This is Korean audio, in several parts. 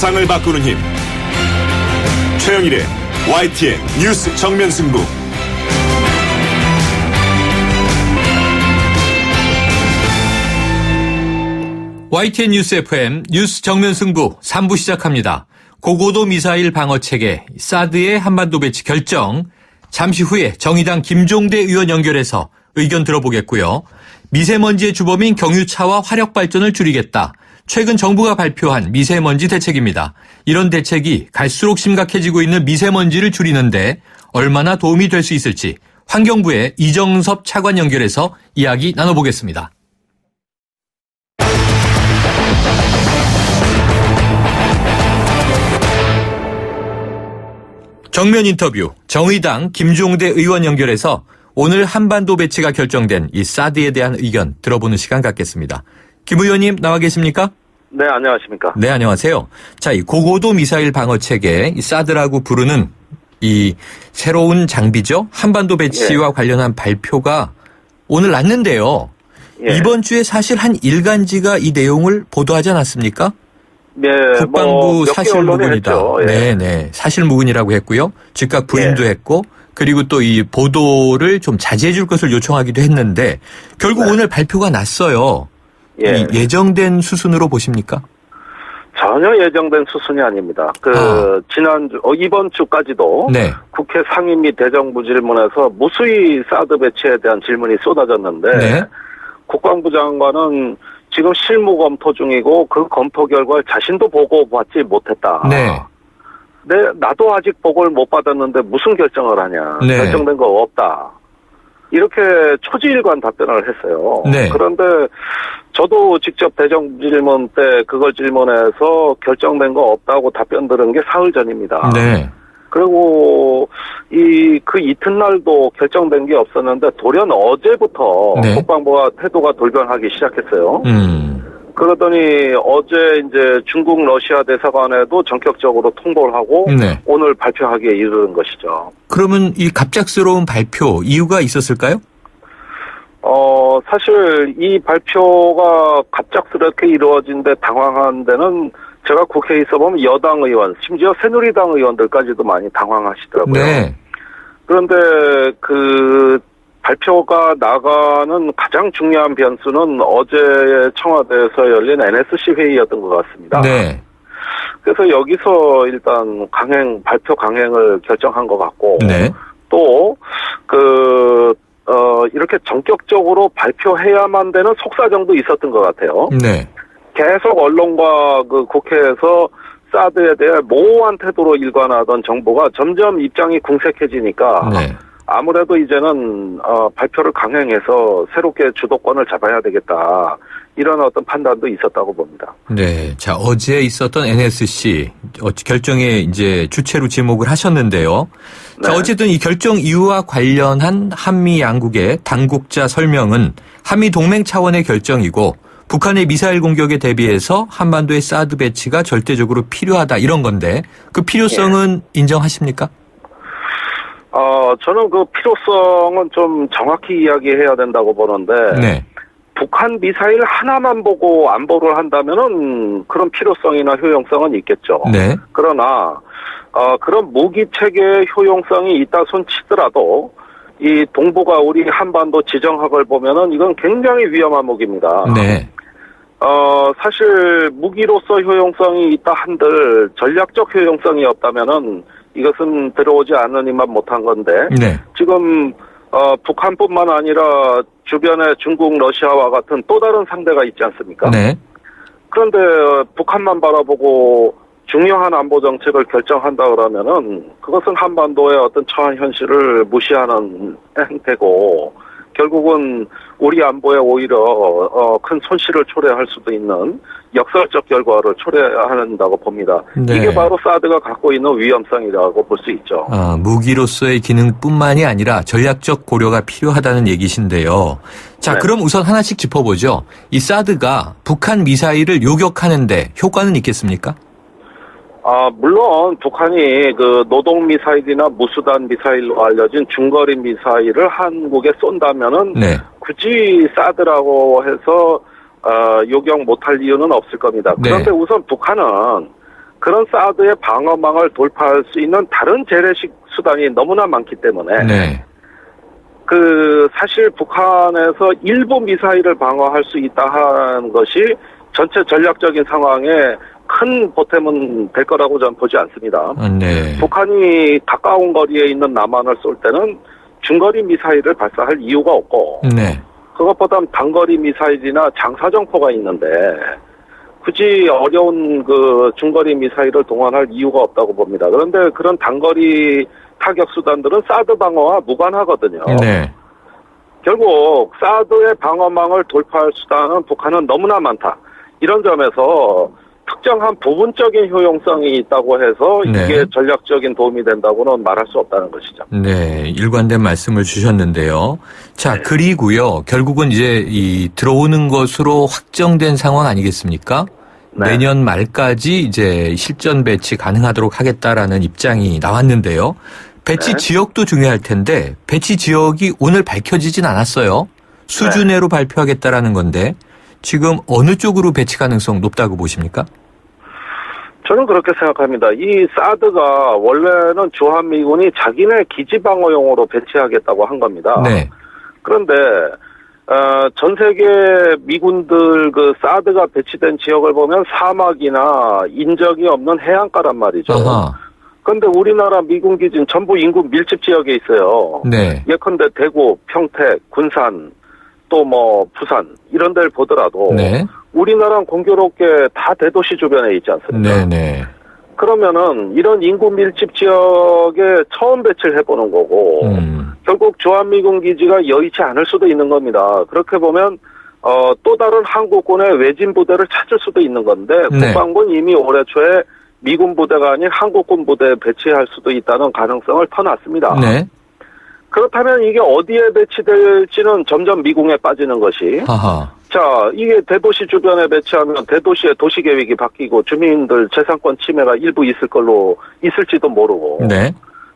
세상을 바꾸는 힘. 최영일의 YTN 뉴스 정면 승부. YTN 뉴스 FM 뉴스 정면 승부 3부 시작합니다. 고고도 미사일 방어체계 사드의 한반도 배치 결정. 잠시 후에 정의당 김종대 의원 연결해서 의견 들어보겠고요. 미세먼지의 주범인 경유차와 화력 발전을 줄이겠다. 최근 정부가 발표한 미세먼지 대책입니다. 이런 대책이 갈수록 심각해지고 있는 미세먼지를 줄이는데 얼마나 도움이 될 수 있을지 환경부의 이정섭 차관 연결해서 이야기 나눠보겠습니다. 정면 인터뷰 정의당 김종대 의원 연결해서 오늘 한반도 배치가 결정된 이 사드에 대한 의견 들어보는 시간 갖겠습니다. 김 의원님 나와 계십니까? 네, 안녕하십니까? 네, 안녕하세요. 자, 이 고고도 미사일 방어 체계, 이 사드라고 부르는 이 새로운 장비죠. 한반도 배치와 관련한 발표가 오늘 났는데요. 이번 주에 사실 한 일간지가 이 내용을 보도하지 않았습니까? 네, 국방부 사실무근이다. 네네, 사실무근이라고 했고요. 즉각 부인도 했고, 그리고 또 이 보도를 좀 자제해 줄 것을 요청하기도 했는데 결국 오늘 발표가 났어요. 예정된 수순으로 보십니까? 전혀 예정된 수순이 아닙니다. 이번 주까지도 국회 상임 및 대정부 질문에서 무수히 사드 배치에 대한 질문이 쏟아졌는데 국방부 장관은 지금 실무 검토 중이고 그 검토 결과를 자신도 보고받지 못했다. 나도 아직 보고를 못 받았는데 무슨 결정을 하냐. 결정된 거 없다. 이렇게 초지일관 답변을 했어요. 그런데 저도 직접 대정부 질문 때 그걸 질문해서 결정된 거 없다고 답변 들은 게 사흘 전입니다. 그리고 그 이튿날도 결정된 게 없었는데 돌연 어제부터 국방부가 태도가 돌변하기 시작했어요. 그러더니 어제 이제 중국 러시아 대사관에도 전격적으로 통보를 하고 오늘 발표하기에 이르는 것이죠. 그러면 이 갑작스러운 발표 이유가 있었을까요? 사실 이 발표가 갑작스럽게 이루어진 데 당황한 데는 제가 국회에 있어 보면 여당 의원, 심지어 새누리당 의원들까지도 많이 당황하시더라고요. 그런데 그 발표가 나가는 가장 중요한 변수는 어제 청와대에서 열린 NSC 회의였던 것 같습니다. 그래서 여기서 일단 발표 강행을 결정한 것 같고, 또, 이렇게 전격적으로 발표해야만 되는 속사정도 있었던 것 같아요. 계속 언론과 그 국회에서 사드에 대해 모호한 태도로 일관하던 정부가 점점 입장이 궁색해지니까 아무래도 이제는 발표를 강행해서 새롭게 주도권을 잡아야 되겠다. 이런 어떤 판단도 있었다고 봅니다. 자, 어제 있었던 NSC 결정에 이제 주체로 지목을 하셨는데요. 자, 어쨌든 이 결정 이유와 관련한 한미 양국의 당국자 설명은 한미 동맹 차원의 결정이고 북한의 미사일 공격에 대비해서 한반도의 사드 배치가 절대적으로 필요하다 이런 건데 그 필요성은 인정하십니까? 저는 그 필요성은 좀 정확히 이야기해야 된다고 보는데 북한 미사일 하나만 보고 안보를 한다면은 그런 필요성이나 효용성은 있겠죠. 그러나 그런 무기 체계의 효용성이 있다 손치더라도 이 동북아 우리 한반도 지정학을 보면은 이건 굉장히 위험한 무기입니다. 사실 무기로서 효용성이 있다 한들 전략적 효용성이 없다면은 이것은 들어오지 않으니만 못한 건데 지금 북한뿐만 아니라 주변에 중국, 러시아와 같은 또 다른 상대가 있지 않습니까? 그런데 북한만 바라보고 중요한 안보 정책을 결정한다 그러면은 그것은 한반도의 어떤 처한 현실을 무시하는 행태고 결국은 우리 안보에 오히려 큰 손실을 초래할 수도 있는 역설적 결과를 초래한다고 봅니다. 이게 바로 사드가 갖고 있는 위험성이라고 볼 수 있죠. 무기로서의 기능뿐만이 아니라 전략적 고려가 필요하다는 얘기신데요. 자, 그럼 우선 하나씩 짚어보죠. 이 사드가 북한 미사일을 요격하는데 효과는 있겠습니까? 물론 북한이 그 노동 미사일이나 무수단 미사일로 알려진 중거리 미사일을 한국에 쏜다면은 굳이 사드라고 해서 요격 못할 이유는 없을 겁니다. 그런데 우선 북한은 그런 사드의 방어망을 돌파할 수 있는 다른 재래식 수단이 너무나 많기 때문에 네. 사실 북한에서 일부 미사일을 방어할 수 있다 하는 것이 전체 전략적인 상황에 큰 보탬은 될 거라고 저는 보지 않습니다. 네. 북한이 가까운 거리에 있는 남한을 쏠 때는 중거리 미사일을 발사할 이유가 없고 네. 그것보다 단거리 미사일이나 장사정포가 있는데 굳이 어려운 중거리 미사일을 동원할 이유가 없다고 봅니다. 그런데 그런 단거리 타격 수단들은 사드 방어와 무관하거든요. 네. 결국 사드의 방어망을 돌파할 수단은 북한은 너무나 많다. 이런 점에서 특정한 부분적인 효용성이 있다고 해서 네. 이게 전략적인 도움이 된다고는 말할 수 없다는 것이죠. 네, 일관된 말씀을 주셨는데요. 자, 네. 그리고요. 결국은 이제 들어오는 것으로 확정된 상황 아니겠습니까? 네. 내년 말까지 이제 실전 배치 가능하도록 하겠다라는 입장이 나왔는데요. 배치 네. 지역도 중요할 텐데 배치 지역이 오늘 밝혀지진 않았어요. 수준외로 발표하겠다라는 건데 지금 어느 쪽으로 배치 가능성 높다고 보십니까? 저는 그렇게 생각합니다. 이 사드가 원래는 주한미군이 자기네 기지방어용으로 배치하겠다고 한 겁니다. 네. 그런데 전 세계 미군들 사드가 배치된 지역을 보면 사막이나 인적이 없는 해안가란 말이죠. 아하. 그런데 우리나라 미군 기지는 전부 인구 밀집 지역에 있어요. 네. 예컨대 대구, 평택, 군산, 또 부산 이런 데를 보더라도 네. 우리나라는 공교롭게 다 대도시 주변에 있지 않습니까? 네네. 그러면은 이런 인구 밀집 지역에 처음 배치를 해보는 거고 결국 주한미군 기지가 여의치 않을 수도 있는 겁니다. 그렇게 보면 또 다른 한국군의 외진 부대를 찾을 수도 있는 건데 네. 국방부는 이미 올해 초에 미군 부대가 아닌 한국군 부대에 배치할 수도 있다는 가능성을 터놨습니다. 네. 그렇다면 이게 어디에 배치될지는 점점 미궁에 빠지는 것이. 하하. 자, 이게 대도시 주변에 배치하면 대도시의 도시계획이 바뀌고 주민들 재산권 침해가 일부 있을지도 모르고. 네.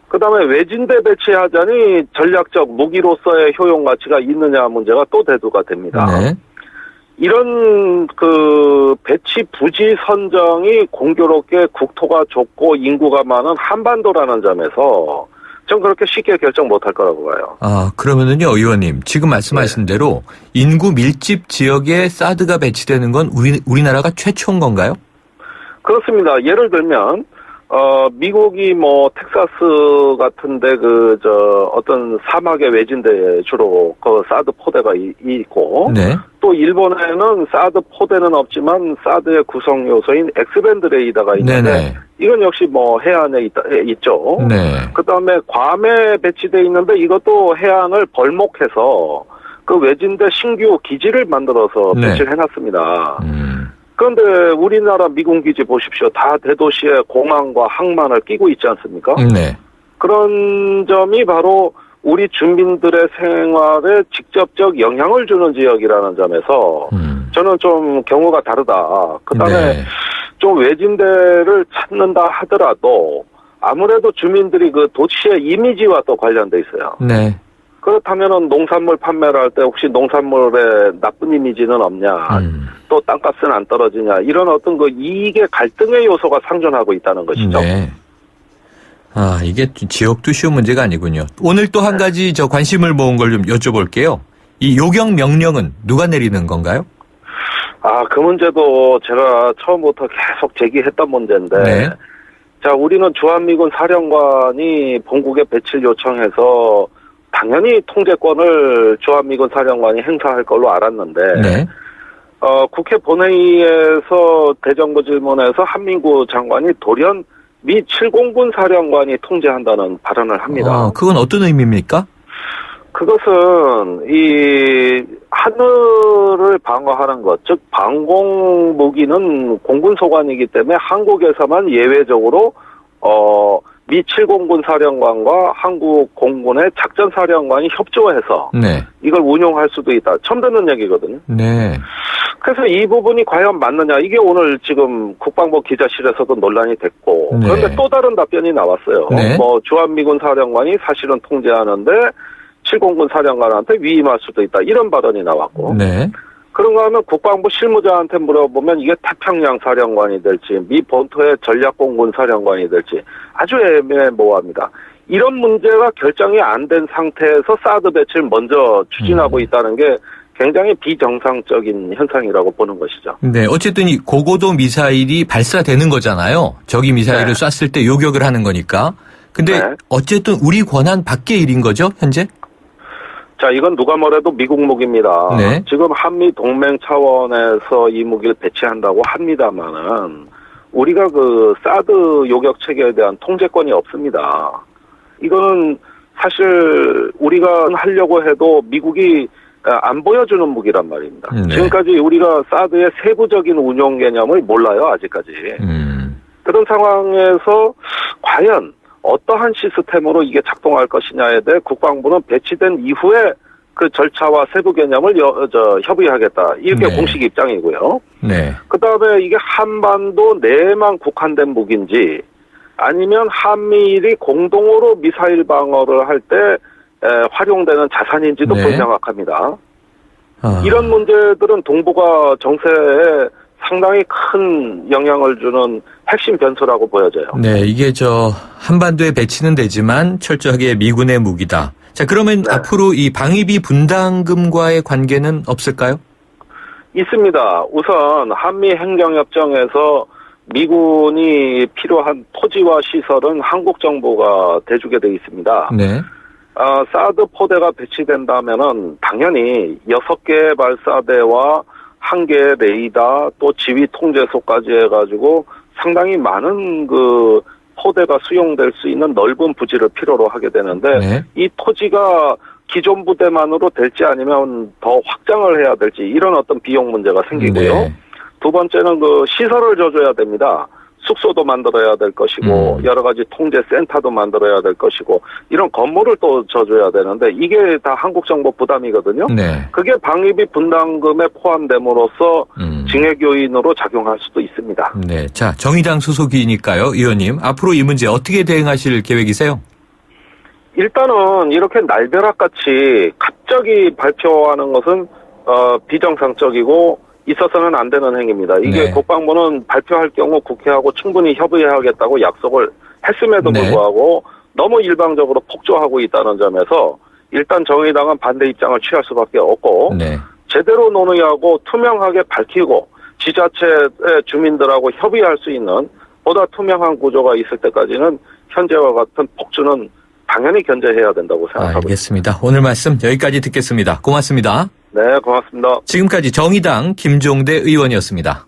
그 다음에 외진대 배치하자니 전략적 무기로서의 효용 가치가 있느냐 문제가 또 대두가 됩니다. 네. 이런 배치 부지 선정이 공교롭게 국토가 좁고 인구가 많은 한반도라는 점에서 전 그렇게 쉽게 결정 못할 거라고 봐요. 아, 그러면은요, 의원님. 지금 말씀하신 대로 인구 밀집 지역에 사드가 배치되는 건 우리나라가 최초인 건가요? 그렇습니다. 예를 들면, 미국이 텍사스 같은데 어떤 사막의 외진데 주로 사드 포대가 있고, 네. 또 일본에는 사드 포대는 없지만 사드의 구성 요소인 엑스밴드 레이더가 있는데, 네네. 이건 역시 해안에 있죠. 네. 그 다음에 괌에 배치되어 있는데 이것도 해안을 벌목해서 그 외진데 신규 기지를 만들어서 네. 배치를 해놨습니다. 그런데 우리나라 미군 기지 보십시오. 다 대도시에 공항과 항만을 끼고 있지 않습니까? 네. 그런 점이 바로 우리 주민들의 생활에 직접적 영향을 주는 지역이라는 점에서 저는 좀 경우가 다르다. 그다음에 네. 좀 외진데를 찾는다 하더라도 아무래도 주민들이 도시의 이미지와 또 관련돼 있어요. 네. 그렇다면은 농산물 판매를 할 때 혹시 농산물에 나쁜 이미지는 없냐, 또 땅값은 안 떨어지냐, 이런 어떤 이익의 갈등의 요소가 상존하고 있다는 것이죠. 네. 아, 이게 지역도 쉬운 문제가 아니군요. 오늘 또 한 가지 관심을 모은 걸 좀 여쭤볼게요. 이 요격 명령은 누가 내리는 건가요? 그 문제도 제가 처음부터 계속 제기했던 문제인데, 네. 자, 우리는 주한미군 사령관이 본국에 배치를 요청해서 당연히 통제권을 주한미군 사령관이 행사할 걸로 알았는데, 네. 국회 본회의에서 대정부 질문에서 한민구 장관이 돌연 미 7공군 사령관이 통제한다는 발언을 합니다. 그건 어떤 의미입니까? 그것은 하늘을 방어하는 것, 즉 방공 무기는 공군 소관이기 때문에 한국에서만 예외적으로 미 7공군 사령관과 한국 공군의 작전 사령관이 협조해서 네. 이걸 운용할 수도 있다. 처음 듣는 얘기거든요. 네. 그래서 이 부분이 과연 맞느냐, 이게 오늘 지금 국방부 기자실에서도 논란이 됐고, 네. 그런데 또 다른 답변이 나왔어요. 네. 주한미군 사령관이 사실은 통제하는데 7공군 사령관한테 위임할 수도 있다, 이런 발언이 나왔고, 네. 그런가 하면 국방부 실무자한테 물어보면 이게 태평양 사령관이 될지 미 본토의 전략공군 사령관이 될지 아주 애매모호합니다. 이런 문제가 결정이 안 된 상태에서 사드 배치를 먼저 추진하고 있다는 게 굉장히 비정상적인 현상이라고 보는 것이죠. 네, 어쨌든 이 고고도 미사일이 발사되는 거잖아요. 적이 미사일을 네. 쐈을 때 요격을 하는 거니까. 근데 네. 어쨌든 우리 권한 밖의 일인 거죠, 현재? 자, 이건 누가 뭐래도 미국 무기입니다. 네. 지금 한미 동맹 차원에서 이 무기를 배치한다고 합니다만은 우리가 그 사드 요격 체계에 대한 통제권이 없습니다. 이거는 사실 우리가 하려고 해도 미국이 안 보여주는 무기란 말입니다. 네. 지금까지 우리가 사드의 세부적인 운용 개념을 몰라요, 아직까지. 그런 상황에서 과연 어떠한 시스템으로 이게 작동할 것이냐에 대해 국방부는 배치된 이후에 그 절차와 세부 개념을 협의하겠다. 이렇게 네. 공식 입장이고요. 네. 그다음에 이게 한반도 내에만 국한된 무기인지 아니면 한미일이 공동으로 미사일 방어를 할 때 활용되는 자산인지도 네. 불명확합니다. 이런 문제들은 동북아 정세에 상당히 큰 영향을 주는 핵심 변수라고 보여져요. 네, 이게 한반도에 배치는 되지만 철저하게 미군의 무기다. 자, 그러면 네. 앞으로 이 방위비 분담금과의 관계는 없을까요? 있습니다. 우선 한미 행정협정에서 미군이 필요한 토지와 시설은 한국 정부가 대주게 돼 있습니다. 네. 사드 포대가 배치된다면은 당연히 6개의 발사대와 1개의 레이더 또 지휘 통제소까지 해가지고 상당히 많은 그 포대가 수용될 수 있는 넓은 부지를 필요로 하게 되는데 네. 이 토지가 기존 부대만으로 될지 아니면 더 확장을 해야 될지 이런 어떤 비용 문제가 생기고요. 네. 두 번째는 그 시설을 줘줘야 됩니다. 숙소도 만들어야 될 것이고 여러 가지 통제 센터도 만들어야 될 것이고 이런 건물을 또 줘줘야 되는데 이게 다 한국 정부 부담이거든요. 네. 그게 방위비 분담금에 포함됨으로써 징액 요인으로 작용할 수도 있습니다. 네. 자, 정의당 소속이니까요, 의원님. 앞으로 이 문제 어떻게 대응하실 계획이세요? 일단은 이렇게 날벼락같이 갑자기 발표하는 것은 비정상적이고 있어서는 안 되는 행위입니다. 이게 네. 국방부는 발표할 경우 국회하고 충분히 협의해야겠다고 약속을 했음에도 네. 불구하고 너무 일방적으로 폭조하고 있다는 점에서 일단 정의당은 반대 입장을 취할 수밖에 없고 네. 제대로 논의하고 투명하게 밝히고 지자체의 주민들하고 협의할 수 있는 보다 투명한 구조가 있을 때까지는 현재와 같은 폭주는 당연히 견제해야 된다고 생각하고 있습니다. 알겠습니다. 오늘 말씀 여기까지 듣겠습니다. 고맙습니다. 네, 고맙습니다. 지금까지 정의당 김종대 의원이었습니다.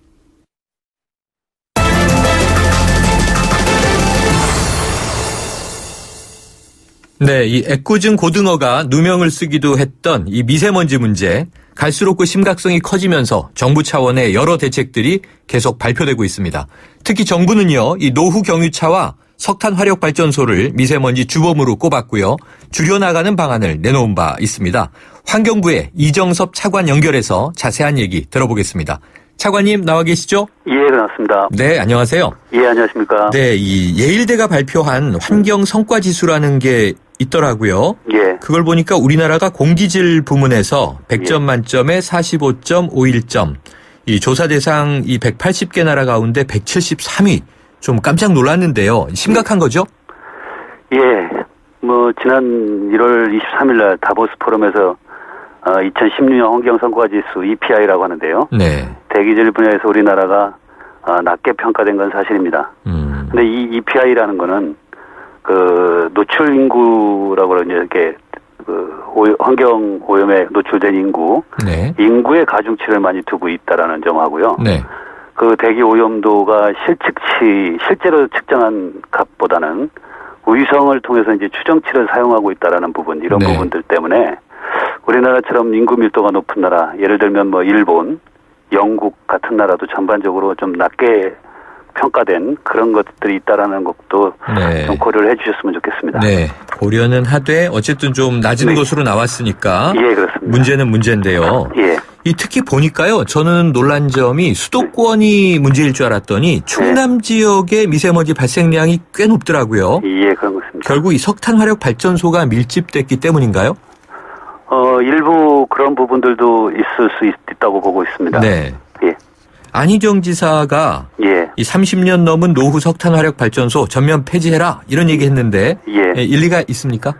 네, 이 애꿎은 고등어가 누명을 쓰기도 했던 이 미세먼지 문제, 갈수록 그 심각성이 커지면서 정부 차원의 여러 대책들이 계속 발표되고 있습니다. 특히 정부는요, 이 노후 경유차와 석탄 화력 발전소를 미세먼지 주범으로 꼽았고요. 줄여나가는 방안을 내놓은 바 있습니다. 환경부의 이정섭 차관 연결해서 자세한 얘기 들어보겠습니다. 차관님 나와 계시죠? 예, 반갑습니다. 네, 안녕하세요. 예, 안녕하십니까. 네, 이 예일대가 발표한 환경 성과 지수라는 게 있더라고요. 예. 그걸 보니까 우리나라가 공기질 부문에서 100점 만점에 45.51점. 이 조사 대상 이 180개 나라 가운데 173위. 좀 깜짝 놀랐는데요. 심각한 거죠? 예. 지난 1월 23일 날 다보스 포럼에서 2016년 환경 성과 지수 EPI라고 하는데요. 네. 대기질 분야에서 우리나라가 낮게 평가된 건 사실입니다. 근데 이 EPI라는 거는 그 노출 인구라고 그러죠. 이렇게 환경 오염에 노출된 인구, 네. 인구의 가중치를 많이 두고 있다라는 점하고요. 네. 그 대기 오염도가 실제로 측정한 값보다는 위성을 통해서 이제 추정치를 사용하고 있다라는 부분, 이런 네. 부분들 때문에 우리나라처럼 인구 밀도가 높은 나라, 예를 들면 일본, 영국 같은 나라도 전반적으로 좀 낮게 평가된 그런 것들이 있다라는 것도 네. 좀 고려를 해주셨으면 좋겠습니다. 네. 고려는 하되 어쨌든 좀 낮은 네. 것으로 나왔으니까 예, 그렇습니다. 문제는 문제인데요. 예. 이 특히 보니까요. 저는 놀란 점이 수도권이 문제일 줄 알았더니 충남 지역의 미세먼지 발생량이 꽤 높더라고요. 예, 그런 것 같습니다. 결국 이 석탄 화력 발전소가 밀집됐기 때문인가요? 일부 그런 부분들도 있을 수 있다고 보고 있습니다. 네. 예. 안희정 지사가 예. 이 30년 넘은 노후 석탄 화력 발전소 전면 폐지해라 이런 얘기했는데 예. 일리가 있습니까?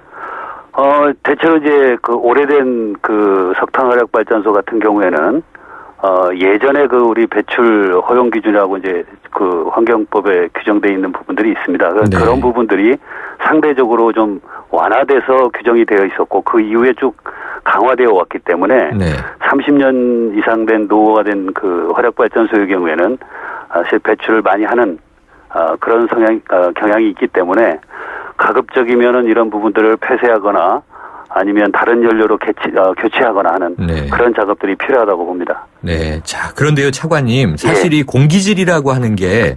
대체로 이제 그 오래된 그 석탄 화력 발전소 같은 경우에는 예전에 그 우리 배출 허용 기준이라고 이제 그 환경법에 규정되어 있는 부분들이 있습니다. 네. 그런 부분들이 상대적으로 좀 완화돼서 규정이 되어 있었고 그 이후에 쭉 강화되어 왔기 때문에 네. 30년 이상 된 노후가 된 그 화력 발전소의 경우에는 사실 배출을 많이 하는 그런 경향이 있기 때문에 가급적이면은 이런 부분들을 폐쇄하거나 아니면 다른 연료로 교체하거나 하는 네. 그런 작업들이 필요하다고 봅니다. 네. 자, 그런데요, 차관님. 사실 이 공기질이라고 하는 게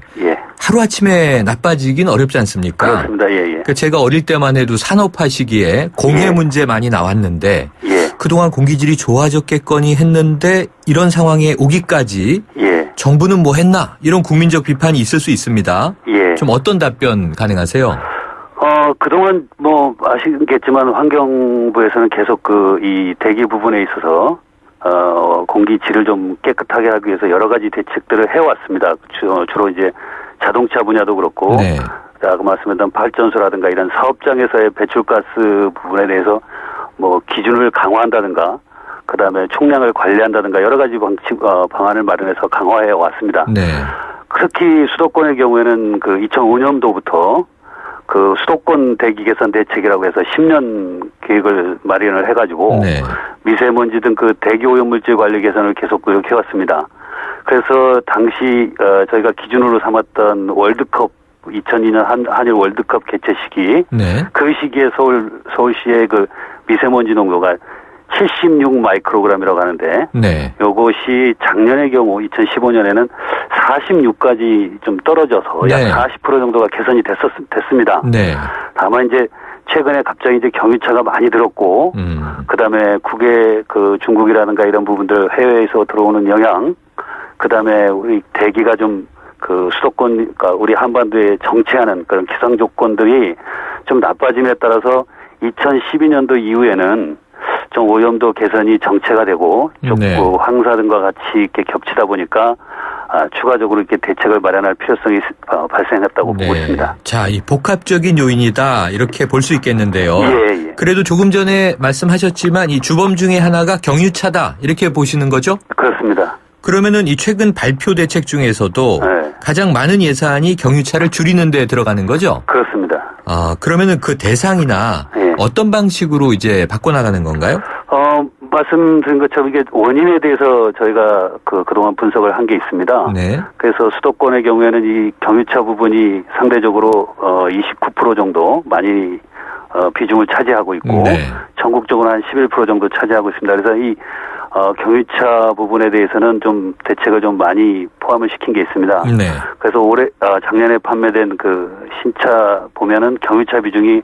하루아침에 나빠지긴 어렵지 않습니까? 그렇습니다. 예. 그러니까 제가 어릴 때만 해도 산업화 시기에 공해 문제 많이 나왔는데 그동안 공기질이 좋아졌겠거니 했는데 이런 상황에 오기까지 정부는 뭐 했나? 이런 국민적 비판이 있을 수 있습니다. 좀 어떤 답변 가능하세요? 그동안 뭐 아시겠지만 환경부에서는 계속 이 대기 부분에 있어서 공기질을 좀 깨끗하게 하기 위해서 여러 가지 대책들을 해왔습니다. 주로 이제 자동차 분야도 그렇고, 아까 말씀드린 발전소라든가 이런 사업장에서의 배출가스 부분에 대해서 뭐 기준을 강화한다든가, 그 다음에 총량을 관리한다든가 여러 가지 방안을 마련해서 강화해 왔습니다. 특히 수도권의 경우에는 그 2005년도부터 그 수도권 대기 개선 대책이라고 해서 10년 계획을 마련을 해가지고 미세먼지 등 그 대기 오염물질 관리 개선을 계속 노력해 왔습니다. 그래서 당시 저희가 기준으로 삼았던 월드컵 2002년 한일 월드컵 개최 시기 그 시기에 서울시의 그 미세먼지 농도가 76 마이크로그램이라고 하는데 요것이 작년의 경우 2015년에는 46까지 좀 떨어져서 약 40% 정도가 개선이 됐습니다. 다만 이제 최근에 갑자기 이제 경유차가 많이 들었고 그다음에 국외 그 중국이라든가 이런 부분들 해외에서 들어오는 영향 그다음에 우리 대기가 좀 그 수도권 그러니까 우리 한반도에 정체하는 그런 기상 조건들이 좀 나빠짐에 따라서 2012년도 이후에는 좀 오염도 개선이 정체가 되고 쭉 황사 등과 같이 이렇게 겹치다 보니까 추가적으로 이렇게 대책을 마련할 필요성이 발생했다고 보고 있습니다. 자, 이 복합적인 요인이다 이렇게 볼 수 있겠는데요. 그래도 조금 전에 말씀하셨지만 이 주범 중에 하나가 경유차다 이렇게 보시는 거죠? 그렇습니다. 그러면은 이 최근 발표 대책 중에서도 가장 많은 예산이 경유차를 줄이는 데 들어가는 거죠? 그렇습니다. 그러면은 그 대상이나 어떤 방식으로 이제 바꿔나가는 건가요? 말씀드린 것처럼 이게 원인에 대해서 저희가 그동안 분석을 한 게 있습니다. 그래서 수도권의 경우에는 이 경유차 부분이 상대적으로 29% 정도 많이 비중을 차지하고 있고 전국적으로 한 11% 정도 차지하고 있습니다. 그래서 이 경유차 부분에 대해서는 좀 대책을 좀 많이 포함을 시킨 게 있습니다. 그래서 작년에 판매된 그 신차 보면은 경유차 비중이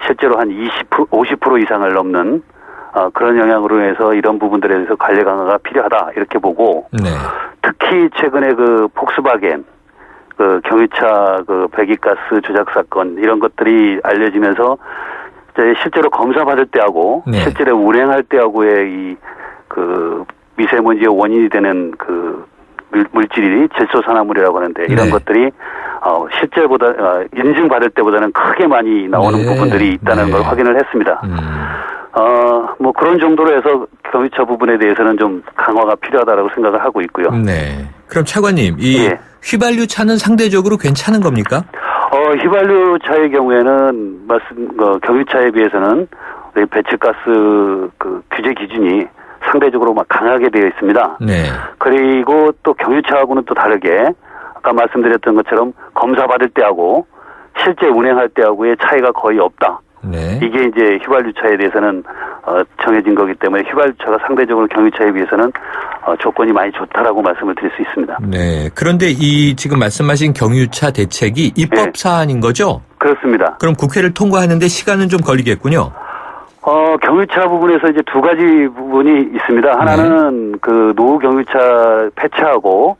실제로 한 50% 이상을 넘는 그런 영향으로 해서 이런 부분들에 대해서 관리 강화가 필요하다 이렇게 보고 특히 최근에 그 폭스바겐 그 경유차 그 배기가스 조작 사건 이런 것들이 알려지면서 이제 실제로 검사 받을 때하고 실제로 운행할 때하고의 이 그 미세먼지의 원인이 되는 그 물질이 질소산화물이라고 하는데 이런 것들이 실제보다 인증받을 때보다는 크게 많이 나오는 부분들이 있다는 걸 확인을 했습니다. 뭐 그런 정도로 해서 경유차 부분에 대해서는 좀 강화가 필요하다라고 생각을 하고 있고요. 그럼 차관님, 이 휘발유 차는 상대적으로 괜찮은 겁니까? 휘발유 차의 경우에는 경유차에 비해서는 배출가스 그 규제 기준이 상대적으로 막 강하게 되어 있습니다. 그리고 또 경유차하고는 또 다르게 아까 말씀드렸던 것처럼 검사 받을 때하고 실제 운행할 때하고의 차이가 거의 없다. 이게 이제 휘발유차에 대해서는 정해진 거기 때문에 휘발유차가 상대적으로 경유차에 비해서는 조건이 많이 좋다라고 말씀을 드릴 수 있습니다. 그런데 이 지금 말씀하신 경유차 대책이 입법 사안인 거죠? 그렇습니다. 그럼 국회를 통과하는데 시간은 좀 걸리겠군요. 경유차 부분에서 이제 두 가지 부분이 있습니다. 하나는 그 노후 경유차 폐차하고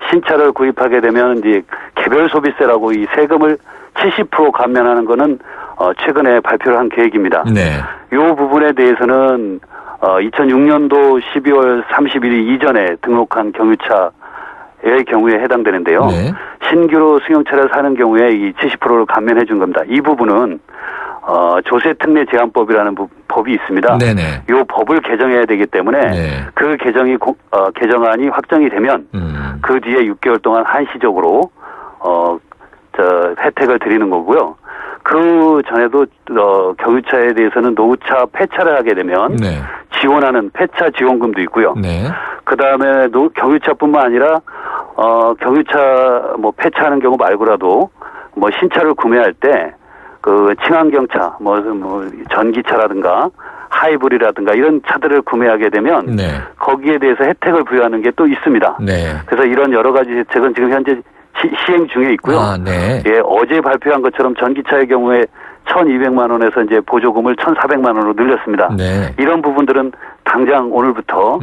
신차를 구입하게 되면 이제 개별 소비세라고 이 세금을 70% 감면하는 거는 최근에 발표를 한 계획입니다. 이 부분에 대해서는 2006년도 12월 31일 이전에 등록한 경유차의 경우에 해당되는데요. 네. 신규로 승용차를 사는 경우에 이 70%를 감면해 준 겁니다. 이 부분은 조세 특례 제한법이라는 법이 있습니다. 네네. 이 법을 개정해야 되기 때문에 네. 그 개정안이 확정이 되면 그 뒤에 6개월 동안 한시적으로 혜택을 드리는 거고요. 그 전에도 경유차에 대해서는 노후차 폐차를 하게 되면 네. 지원하는 폐차 지원금도 있고요. 네. 그 다음에 경유차뿐만 아니라 경유차 뭐 폐차하는 경우 말고라도 뭐 신차를 구매할 때 그 친환경차 뭐 전기차라든가 하이브리드라든가 이런 차들을 구매하게 되면 네. 거기에 대해서 혜택을 부여하는 게 또 있습니다. 네. 그래서 이런 여러 가지 혜택은 지금 현재 시행 중에 있고요. 네. 예, 어제 발표한 것처럼 전기차의 경우에 1,200만 원에서 이제 보조금을 1,400만 원으로 늘렸습니다. 네. 이런 부분들은 당장 오늘부터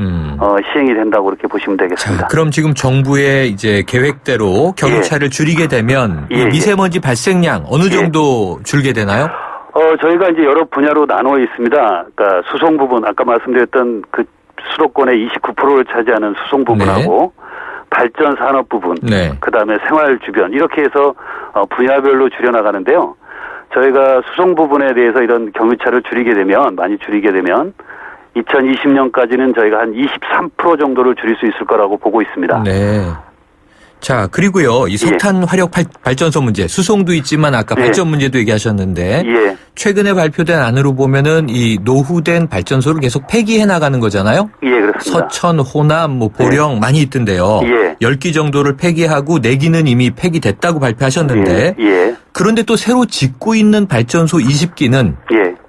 시행이 된다고 그렇게 보시면 되겠습니다. 자, 그럼 지금 정부의 이제 계획대로 경유차를 줄이게 되면 이 미세먼지 발생량 어느 정도 줄게 되나요? 저희가 이제 여러 분야로 나누어 있습니다. 그러니까 수송 부분, 아까 말씀드렸던 그 수도권의 29%를 차지하는 수송 부분하고 네. 발전 산업 부분, 네. 그다음에 생활 주변 이렇게 해서 분야별로 줄여나가는데요. 저희가 수송 부분에 대해서 이런 경유차를 많이 줄이게 되면 2020년까지는 저희가 한 23% 정도를 줄일 수 있을 거라고 보고 있습니다. 네. 자, 그리고요, 이 석탄 화력 발전소 문제, 수송도 있지만 아까 발전 문제도 얘기하셨는데, 최근에 발표된 안으로 보면은 이 노후된 발전소를 계속 폐기해 나가는 거잖아요? 예, 그렇습니다. 서천, 호남, 보령 많이 있던데요. 10기 정도를 폐기하고 4기는 이미 폐기됐다고 발표하셨는데, 그런데 또 새로 짓고 있는 발전소 20기는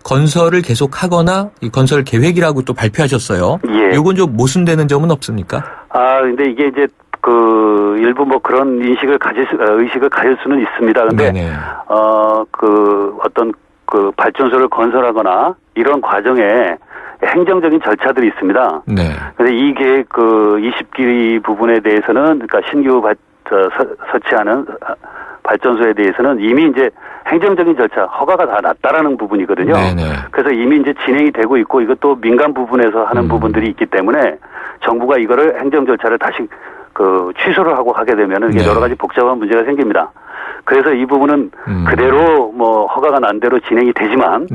건설을 계속 하거나 이 건설 계획이라고 또 발표하셨어요. 이건 좀 모순되는 점은 없습니까? 근데 이게 이제 일부 뭐 그런 의식을 가질 수는 있습니다. 근데, 어떤 발전소를 건설하거나 이런 과정에 행정적인 절차들이 있습니다. 네. 근데 이 계획 20기 부분에 대해서는, 그러니까 신규 설치하는 발전소에 대해서는 이미 이제 행정적인 절차, 허가가 다 났다라는 부분이거든요. 네네. 그래서 이미 이제 진행이 되고 있고 이것도 민간 부분에서 하는 부분들이 있기 때문에 정부가 이거를 행정 절차를 다시 취소를 하고 하게 되면은 이게 여러 가지 복잡한 문제가 생깁니다. 그래서 이 부분은 그대로 뭐 허가가 난 대로 진행이 되지만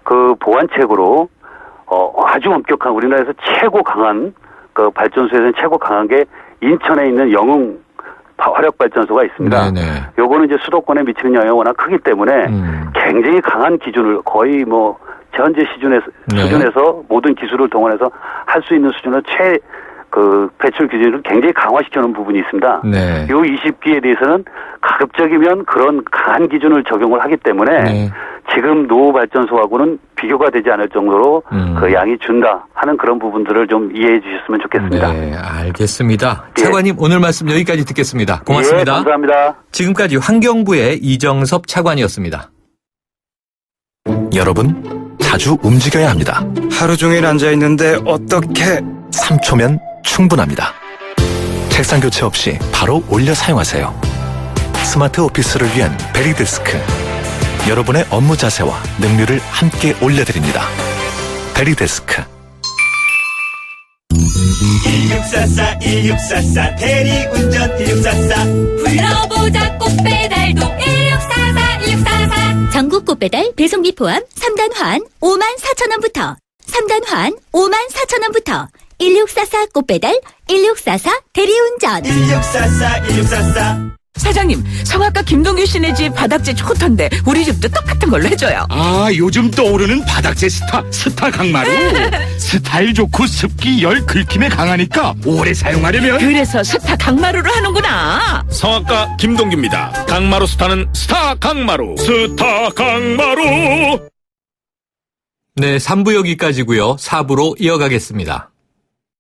그 보완책으로 아주 엄격한 우리나라에서 최고 강한 발전소에서는 최고 강한 게 인천에 있는 영흥 화력 발전소가 있습니다. 요거는 이제 수도권에 미치는 영향이 워낙 크기 때문에 굉장히 강한 기준을 거의 뭐 현재 수준에서 모든 기술을 동원해서 할 수 있는 수준의 배출 기준을 굉장히 강화시켜놓은 부분이 있습니다. 네. 요 20기에 대해서는 가급적이면 그런 강한 기준을 적용을 하기 때문에 지금 노후 발전소하고는 비교가 되지 않을 정도로 그 양이 준다 하는 그런 부분들을 좀 이해해 주셨으면 좋겠습니다. 네, 알겠습니다. 차관님 오늘 말씀 여기까지 듣겠습니다. 고맙습니다. 감사합니다. 지금까지 환경부의 이정섭 차관이었습니다. 여러분, 자주 움직여야 합니다. 하루 종일 앉아있는데 어떻게 3초면 충분합니다. 책상 교체 없이 바로 올려 사용하세요. 스마트 오피스를 위한 베리데스크. 여러분의 업무 자세와 능률을 함께 올려드립니다. 베리데스크. 1644 1644 대리운전 1644 불러보자 꽃배달도 1644 1644 전국 꽃배달 배송비 포함 3단 환 54,000원부터 3단 환 54,000원부터 1644 꽃배달 1644 대리운전 1644 1644 사장님, 성악가 김동규 씨네 집 바닥재 좋던데 우리 집도 똑같은 걸로 해줘요. 요즘 떠오르는 바닥재 스타 강마루. 스타일 좋고 습기 열 긁힘에 강하니까 오래 사용하려면 그래서 스타 강마루를 하는구나. 성악가 김동규입니다. 강마루 스타는 스타 강마루. 스타 강마루. 네, 3부 여기까지고요. 4부로 이어가겠습니다.